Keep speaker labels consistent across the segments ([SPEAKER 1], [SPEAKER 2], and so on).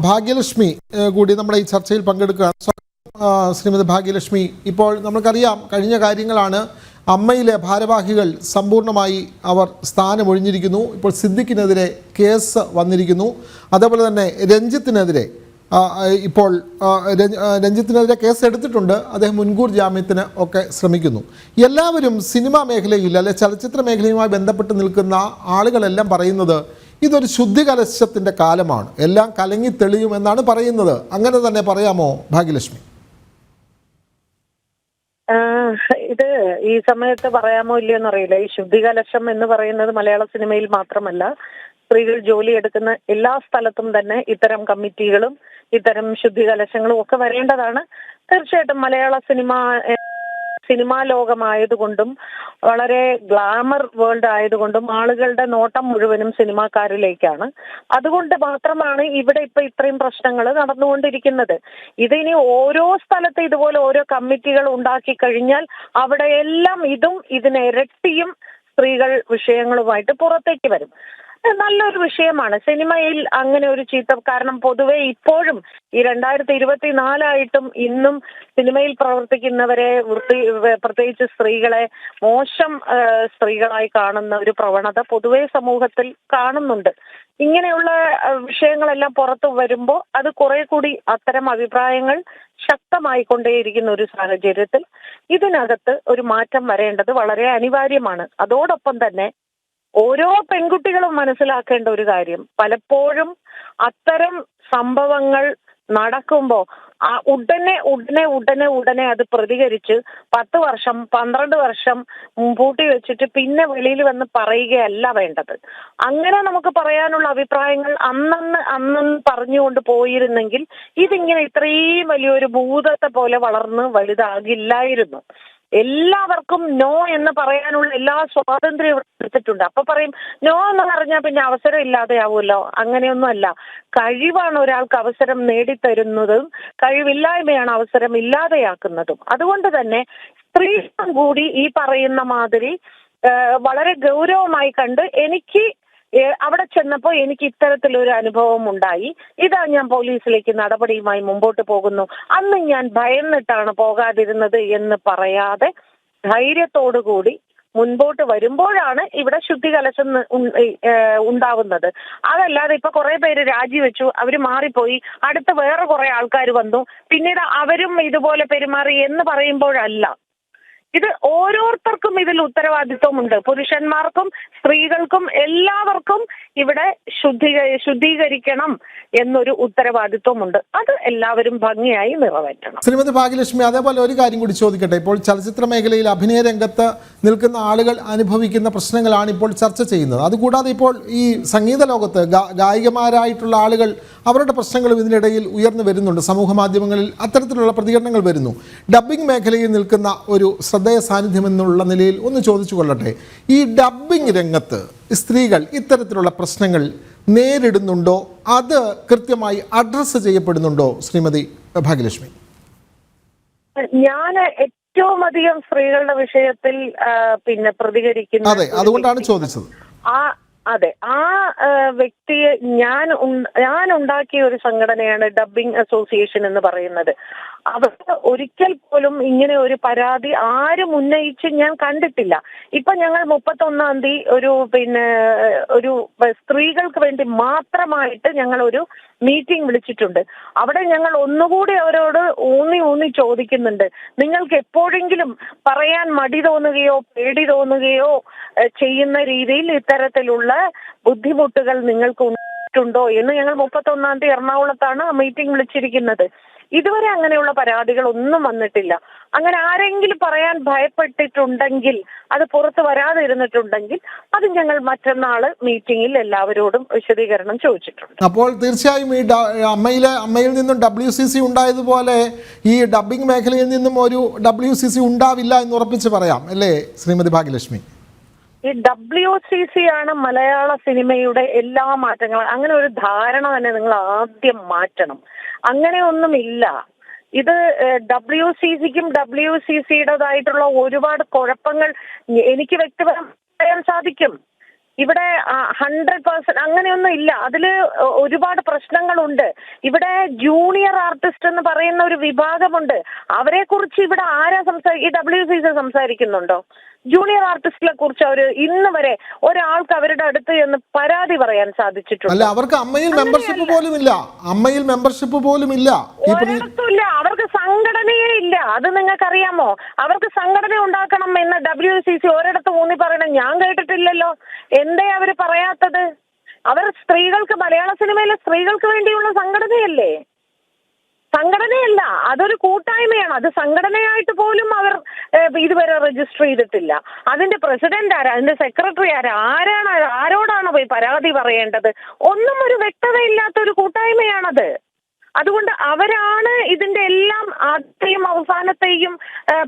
[SPEAKER 1] ഭാഗ്യലക്ഷ്മി കൂടി നമ്മുടെ ഈ ചർച്ചയിൽ പങ്കെടുക്കുകയാണ്. ശ്രീമതി ഭാഗ്യലക്ഷ്മി, ഇപ്പോൾ നമുക്കറിയാം കഴിഞ്ഞ കാര്യങ്ങളാണ്. അമ്മയിലെ ഭാരവാഹികൾ സമ്പൂർണ്ണമായി അവർ സ്ഥാനമൊഴിഞ്ഞിരിക്കുന്നു. ഇപ്പോൾ സിദ്ദിഖിനെതിരെ കേസ് വന്നിരിക്കുന്നു. അതേപോലെ തന്നെ രഞ്ജിത്തിനെതിരെ ഇപ്പോൾ രഞ്ജിത്തിനെതിരെ കേസ് എടുത്തിട്ടുണ്ട്. അദ്ദേഹം മുൻകൂർ ജാമ്യത്തിന് ഒക്കെ ശ്രമിക്കുന്നു. എല്ലാവരും സിനിമാ മേഖലയിൽ അല്ലെ ചലച്ചിത്ര മേഖലയുമായി ബന്ധപ്പെട്ട് നിൽക്കുന്ന ആളുകളെല്ലാം പറയുന്നത് ഇതൊരു ശുദ്ധികലശത്തിൻ്റെ കാലമാണ്, എല്ലാം കലങ്ങി തെളിയുമെന്നാണ് പറയുന്നത്. അങ്ങനെ തന്നെ പറയാമോ ഭാഗ്യലക്ഷ്മി?
[SPEAKER 2] ഇത് ഈ സമയത്ത് പറയാമോ ഇല്ലയോ എന്നറിയില്ല. ഈ ശുദ്ധികലശം എന്ന് പറയുന്നത് മലയാള സിനിമയിൽ മാത്രമല്ല, സ്ത്രീകൾ ജോലി എടുക്കുന്ന എല്ലാ സ്ഥലത്തും തന്നെ ഇത്തരം കമ്മിറ്റികളും ഇത്തരം ശുദ്ധികലശങ്ങളും ഒക്കെ വരേണ്ടതാണ്. തീർച്ചയായിട്ടും മലയാള സിനിമാ ലോകമായതുകൊണ്ടും വളരെ ഗ്ലാമർ വേൾഡ് ആയതുകൊണ്ടും ആളുകളുടെ നോട്ടം മുഴുവനും സിനിമാക്കാരിലേക്കാണ്. അതുകൊണ്ട് മാത്രമാണ് ഇവിടെ ഇപ്പൊ ഇത്രയും പ്രശ്നങ്ങൾ നടന്നുകൊണ്ടിരിക്കുന്നത്. ഇതിനി ഓരോ സ്ഥലത്ത് ഇതുപോലെ ഓരോ കമ്മിറ്റികൾ ഉണ്ടാക്കി കഴിഞ്ഞാൽ അവിടെയെല്ലാം ഇതിനിരട്ടിയും സ്ത്രീകൾ വിഷയങ്ങളുമായിട്ട് പുറത്തേക്ക് വരും. നല്ലൊരു വിഷയമാണ് സിനിമയിൽ അങ്ങനെ ഒരു കാരണം പൊതുവെ ഇപ്പോഴും ഈ 2024 ഇന്നും സിനിമയിൽ പ്രവർത്തിക്കുന്നവരെ പ്രത്യേകിച്ച് സ്ത്രീകളെ മോശം സ്ത്രീകളായി കാണുന്ന ഒരു പ്രവണത പൊതുവെ സമൂഹത്തിൽ കാണുന്നുണ്ട്. ഇങ്ങനെയുള്ള വിഷയങ്ങളെല്ലാം പുറത്തു വരുമ്പോൾ അത് കുറെ കൂടി അത്തരം അഭിപ്രായങ്ങൾ ശക്തമായിക്കൊണ്ടേയിരിക്കുന്ന ഒരു സാഹചര്യത്തിൽ ഇതിനകത്ത് ഒരു മാറ്റം വരേണ്ടത് വളരെ അനിവാര്യമാണ്. അതോടൊപ്പം തന്നെ ഓരോ പെൺകുട്ടികളും മനസ്സിലാക്കേണ്ട ഒരു കാര്യം, പലപ്പോഴും അത്തരം സംഭവങ്ങൾ നടക്കുമ്പോൾ ഉടനെ അത് പ്രതികരിച്ച് 10 വർഷം 12 വർഷം പൂട്ടി വെച്ചിട്ട് പിന്നെ വെളിയിൽ വന്ന് പറയുകയല്ല വേണ്ടത്. അങ്ങനെ നമുക്ക് പറയാനുള്ള അഭിപ്രായങ്ങൾ അന്നന്ന് പറഞ്ഞുകൊണ്ട് പോയിരുന്നെങ്കിൽ ഇതിങ്ങനെ ഇത്രയും വലിയൊരു ഭൂതത്തെ പോലെ വളർന്ന് വലുതാകില്ലായിരുന്നു. എല്ലാവർക്കും നോ എന്ന് പറയാനുള്ള എല്ലാ സ്വാതന്ത്ര്യം എടുത്തിട്ടുണ്ട്. അപ്പൊ പറയും നോ എന്ന് പറഞ്ഞാൽ പിന്നെ അവസരം ഇല്ലാതെയാവുമല്ലോ. അങ്ങനെയൊന്നും അല്ല. കഴിവാണ് ഒരാൾക്ക് അവസരം നേടിത്തരുന്നതും കഴിവില്ലായ്മയാണ് അവസരം ഇല്ലാതെയാക്കുന്നതും. അതുകൊണ്ട് തന്നെ സ്ത്രീകളും കൂടി ഈ പറയുന്ന മാതിരി വളരെ ഗൗരവമായി കണ്ട് അവിടെ ചെന്നപ്പോൾ എനിക്ക് ഇത്തരത്തിലൊരു അനുഭവം ഉണ്ടായി, ഇതാ ഞാൻ പോലീസിലേക്ക് നടപടിയുമായി മുമ്പോട്ട് പോകുന്നു, അന്ന് ഞാൻ ഭയന്നിട്ടാണ് പോകാതിരുന്നത് എന്ന് പറയാതെ ധൈര്യത്തോടുകൂടി മുൻപോട്ട് വരുമ്പോഴാണ് ഇവിടെ ശുദ്ധികലശം ഉണ്ടാവുന്നത്. അതല്ലാതെ ഇപ്പൊ കുറെ പേര് രാജിവെച്ചു, അവര് മാറിപ്പോയി, അടുത്ത് വേറെ കുറെ ആൾക്കാർ വന്നു, പിന്നീട് അവരും ഇതുപോലെ പെരുമാറി എന്ന് പറയുമ്പോഴല്ല. ഇത് ഓരോരുത്തർക്കും ഇതിൽ ഉത്തരവാദിത്വമുണ്ട്. പുരുഷന്മാർക്കും സ്ത്രീകൾക്കും എല്ലാവർക്കും ഇവിടെ ശുദ്ധീകരിക്കണം എന്നൊരു ഉത്തരവാദിത്വമുണ്ട്. അത് എല്ലാവരും ഭംഗിയായി നിറവേറ്റണം.
[SPEAKER 1] ശ്രീമതി ഭാഗ്യലക്ഷ്മി, അതേപോലെ ഒരു കാര്യം കൂടി ചോദിക്കട്ടെ. ഇപ്പോൾ ചലച്ചിത്ര മേഖലയിൽ അഭിനയ രംഗത്ത് നിൽക്കുന്ന ആളുകൾ അനുഭവിക്കുന്ന പ്രശ്നങ്ങളാണ് ഇപ്പോൾ ചർച്ച ചെയ്യുന്നത്. അതുകൂടാതെ ഇപ്പോൾ ഈ സംഗീത ലോകത്ത് ഗായികമാരായിട്ടുള്ള ആളുകൾ അവരുടെ പ്രശ്നങ്ങളും ഇതിനിടയിൽ ഉയർന്നു വരുന്നുണ്ട്. സമൂഹ മാധ്യമങ്ങളിൽ അത്തരത്തിലുള്ള പ്രതികരണങ്ങൾ വരുന്നു. ഡബ്ബിംഗ് മേഖലയിൽ നിൽക്കുന്ന ഒരു ശ്രദ്ധേയ സാന്നിധ്യം എന്നുള്ള നിലയിൽ ഒന്ന് ചോദിച്ചു കൊള്ളട്ടെ, ഈ ഡബ്ബിംഗ് രംഗത്ത് സ്ത്രീകൾ ഇത്തരത്തിലുള്ള പ്രശ്നങ്ങൾ നേരിടുന്നുണ്ടോ? അത് കൃത്യമായി അഡ്രസ്സ് ചെയ്യപ്പെടുന്നുണ്ടോ ശ്രീമതി ഭാഗ്യലക്ഷ്മി?
[SPEAKER 2] ഞാൻ ഏറ്റവും അധികം സ്ത്രീകളുടെ വിഷയത്തിൽ പ്രതികരിക്കുന്നു.
[SPEAKER 1] അതെ, അതുകൊണ്ടാണ് ചോദിച്ചത്.
[SPEAKER 2] അതെ, ആ വ്യക്തിയെ ഞാൻ ഉണ്ടാക്കിയ ഒരു സംഘടനയാണ് ഡബ്ബിംഗ് അസോസിയേഷൻ എന്ന് പറയുന്നത്. അവർ ഒരിക്കൽ പോലും ഇങ്ങനെ ഒരു പരാതി ആരും ഉന്നയിച്ച് ഞാൻ കണ്ടിട്ടില്ല. ഇപ്പൊ ഞങ്ങൾ 31-ാം തീയതി ഒരു സ്ത്രീകൾക്ക് വേണ്ടി മാത്രമായിട്ട് ഞങ്ങൾ ഒരു മീറ്റിംഗ് വിളിച്ചിട്ടുണ്ട്. അവിടെ ഞങ്ങൾ ഒന്നുകൂടി അവരോട് ഊന്നി ചോദിക്കുന്നുണ്ട്, നിങ്ങൾക്ക് എപ്പോഴെങ്കിലും പറയാൻ മടി തോന്നുകയോ പേടി തോന്നുകയോ ചെയ്യുന്ന രീതിയിൽ ഇത്തരത്തിലുള്ള ബുദ്ധിമുട്ടുകൾ നിങ്ങൾക്ക് ഉണ്ടായിട്ടുണ്ടോ എന്ന്. ഞങ്ങൾ 31-ാം തീയതി എറണാകുളത്താണ് മീറ്റിംഗ് വിളിച്ചിരിക്കുന്നത്. ഇതുവരെ അങ്ങനെയുള്ള പരാതികൾ ഒന്നും വന്നിട്ടില്ല. അങ്ങനെ ആരെങ്കിലും പറയാൻ ഭയപ്പെട്ടിട്ടുണ്ടെങ്കിൽ, അത് പുറത്ത് വരാതിരുന്നിട്ടുണ്ടെങ്കിൽ അത് ഞങ്ങൾ മറ്റന്നാള് മീറ്റിംഗിൽ എല്ലാവരോടും വിശദീകരണം ചോദിച്ചിട്ടുണ്ട്.
[SPEAKER 1] അപ്പോൾ തീർച്ചയായും ഈ അമ്മയിൽ നിന്നും WCC ഉണ്ടായതുപോലെ ഈ ഡബ്ബിംഗ് മേഖലയിൽ നിന്നും ഒരു WCC ഉണ്ടാവില്ല എന്ന് ഉറപ്പിച്ച് പറയാം അല്ലേ ശ്രീമതി ഭാഗ്യലക്ഷ്മി?
[SPEAKER 2] ഈ WCC ആണ് മലയാള സിനിമയുടെ എല്ലാ മാറ്റങ്ങളും. അങ്ങനെ ഒരു ധാരണ തന്നെ നിങ്ങൾ ആദ്യം മാറ്റണം. അങ്ങനെയൊന്നുമില്ല. ഇത് WCCക്കും WCCയുടേതായിട്ടുള്ള ഒരുപാട് കുഴപ്പങ്ങൾ എനിക്ക് വ്യക്തിപരമായി പറയാൻ സാധിക്കും. ഇവിടെ 100% അങ്ങനെയൊന്നും ഇല്ല. അതില് ഒരുപാട് പ്രശ്നങ്ങളുണ്ട്. ഇവിടെ ജൂനിയർ ആർട്ടിസ്റ്റ് എന്ന് പറയുന്ന ഒരു വിഭാഗമുണ്ട്. അവരെ കുറിച്ച് ഇവിടെ ആരാ ഈ WCC സംസാരിക്കുന്നുണ്ടോ? ജൂനിയർ ആർട്ടിസ്റ്റിനെ കുറിച്ച് അവര് ഇന്ന് വരെ ഒരാൾക്ക് അവരുടെ അടുത്ത് എന്ന് പരാതി പറയാൻ സാധിച്ചിട്ടുണ്ട്?
[SPEAKER 1] അല്ല, അവർക്ക് അമ്മയിൽ മെമ്പർഷിപ്പ് പോലും ഇല്ല. അമ്മയിൽ മെമ്പർഷിപ്പ് പോലും ഇല്ല.
[SPEAKER 2] ഒരിടത്തുമില്ല. അവർക്ക് സംഘടനയേ ഇല്ല. അത് നിങ്ങൾക്കറിയാമോ? അവർക്ക് സംഘടന ഉണ്ടാക്കണം എന്ന് WCC ഒരിടത്ത് ഊന്നി പറയണം ഞാൻ കേട്ടിട്ടില്ലല്ലോ. എന്തേ അവര് പറയാത്തത്? അവർ സ്ത്രീകൾക്ക്, മലയാള സിനിമയിലെ സ്ത്രീകൾക്ക് വേണ്ടിയുള്ള സംഘടനയല്ലേ? സംഘടനയല്ല, അതൊരു കൂട്ടായ്മയാണ്. അത് സംഘടനയായിട്ട് പോലും അവർ ഇതുവരെ രജിസ്റ്റർ ചെയ്തിട്ടില്ല. അതിന്റെ പ്രസിഡന്റ് ആരാ, അതിന്റെ സെക്രട്ടറി ആരാ, ആരോടാണ് പോയി പരാതി പറയേണ്ടത്? ഒന്നും ഒരു വ്യക്തതയില്ലാത്ത ഒരു കൂട്ടായ്മയാണത്. അതുകൊണ്ട് അവരാണ് ഇതിന്റെ എല്ലാം ആദ്യത്തെയും അവസാനത്തെയും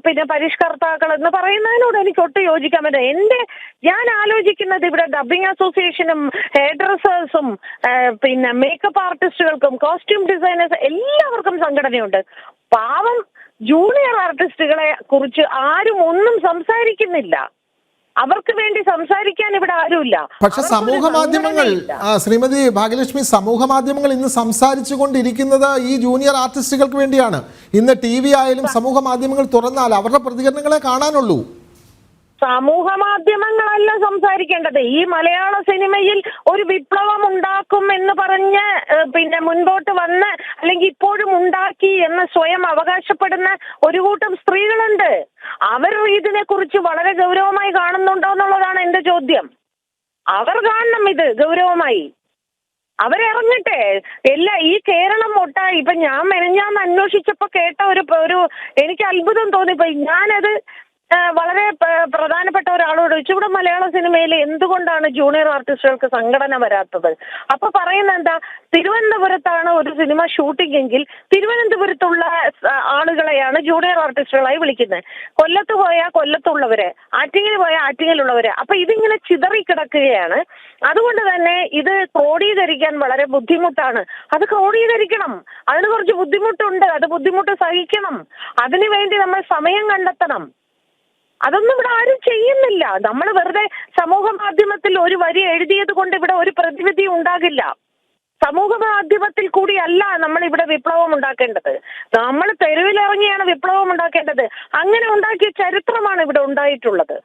[SPEAKER 2] പിന്നെ പരിഷ്കർത്താക്കൾ എന്ന് പറയുന്നതിനോട് എനിക്ക് ഒട്ടും യോജിക്കാൻ പറ്റില്ല. ഞാൻ ആലോചിക്കുന്നത് ഇവിടെ ഡബ്ബിംഗ് അസോസിയേഷനും ഹെയർ ഡ്രസ്സേഴ്സും പിന്നെ മേക്കപ്പ് ആർട്ടിസ്റ്റുകൾക്കും കോസ്റ്റ്യൂം ഡിസൈനേഴ്സ് എല്ലാവർക്കും സംഘടനയുണ്ട്. പാവം ജൂനിയർ ആർട്ടിസ്റ്റുകളെ കുറിച്ച് ആരും ഒന്നും സംസാരിക്കുന്നില്ല. അവർക്ക് വേണ്ടി സംസാരിക്കാൻ ഇവിടെ ആരുമില്ല.
[SPEAKER 1] പക്ഷെ സമൂഹ മാധ്യമങ്ങൾ, ശ്രീമതി ഭാഗ്യലക്ഷ്മി, സമൂഹ മാധ്യമങ്ങൾ ഇന്ന് സംസാരിച്ചു കൊണ്ടിരിക്കുന്നത് ഈ ജൂനിയർ ആർട്ടിസ്റ്റുകൾക്ക് വേണ്ടിയാണ്. ഇന്ന് TV ആയാലും സമൂഹ മാധ്യമങ്ങൾ തുറന്നാൽ അവരുടെ പ്രതികരണങ്ങളെ കാണാനുള്ളൂ.
[SPEAKER 2] സമൂഹ മാധ്യമങ്ങളല്ല സംസാരിക്കേണ്ടത്. ഈ മലയാള സിനിമയിൽ ഒരു വിപ്ലവം ഉണ്ടാക്കും എന്ന് പറഞ്ഞ് പിന്നെ മുൻപോട്ട് വന്ന് അല്ലെങ്കിൽ ഇപ്പോഴും ഉണ്ടാക്കി എന്ന് സ്വയം അവകാശപ്പെടുന്ന ഒരു കൂട്ടം സ്ത്രീകളുണ്ട്. അവർ ഇതിനെ കുറിച്ച് വളരെ ഗൗരവമായി കാണുന്നുണ്ടോ എന്നുള്ളതാണ് എന്റെ ചോദ്യം. അവർ കാണണം ഇത് ഗൗരവമായി. അവരിറങ്ങട്ടെ. ഈ കേരളം ഒട്ടായി ഇപ്പൊ ഞാൻ മെനഞ്ഞാന്ന് അന്വേഷിച്ചപ്പോ കേട്ട ഒരു എനിക്ക് അത്ഭുതം തോന്നിപ്പോയി. ഞാനത് വളരെ പ്രധാനപ്പെട്ട ഒരാളോട് ചോദിച്ചു, ഇവിടെ മലയാള സിനിമയിൽ എന്തുകൊണ്ടാണ് ജൂനിയർ ആർട്ടിസ്റ്റുകൾക്ക് സംഘടന വരാത്തത്? അപ്പൊ പറയുന്നത് എന്താ, തിരുവനന്തപുരത്താണ് ഒരു സിനിമ ഷൂട്ടിംഗ് എങ്കിൽ തിരുവനന്തപുരത്തുള്ള ആളുകളെയാണ് ജൂനിയർ ആർട്ടിസ്റ്റുകളായി വിളിക്കുന്നത്. കൊല്ലത്ത് പോയാൽ കൊല്ലത്തുള്ളവരെ, ആറ്റിങ്ങൽ പോയാൽ ആറ്റിങ്ങലുള്ളവരെ. അപ്പൊ ഇതിങ്ങനെ ചിതറിക്കിടക്കുകയാണ്. അതുകൊണ്ട് തന്നെ ഇത് ക്രോഡീകരിക്കാൻ വളരെ ബുദ്ധിമുട്ടാണ്. അത് ക്രോഡീകരിക്കണം. അതിന് കുറച്ച് ബുദ്ധിമുട്ടുണ്ട്. അത് ബുദ്ധിമുട്ട് സഹിക്കണം. അതിനുവേണ്ടി നമ്മൾ സമയം കണ്ടെത്തണം. അതൊന്നും ഇവിടെ ആരും ചെയ്യുന്നില്ല. നമ്മൾ വെറുതെ സമൂഹ മാധ്യമത്തിൽ ഒരു വരി എഴുതിയത് കൊണ്ട് ഇവിടെ ഒരു പ്രതിവിധി ഉണ്ടാകില്ല. സമൂഹ മാധ്യമത്തിൽ കൂടിയല്ല നമ്മൾ ഇവിടെ വിപ്ലവം ഉണ്ടാക്കേണ്ടത്. നമ്മൾ തെരുവിലിറങ്ങിയാണ് വിപ്ലവം ഉണ്ടാക്കേണ്ടത്. അങ്ങനെ ഉണ്ടാക്കിയ ചരിത്രമാണ് ഇവിടെ ഉണ്ടായിട്ടുള്ളത്.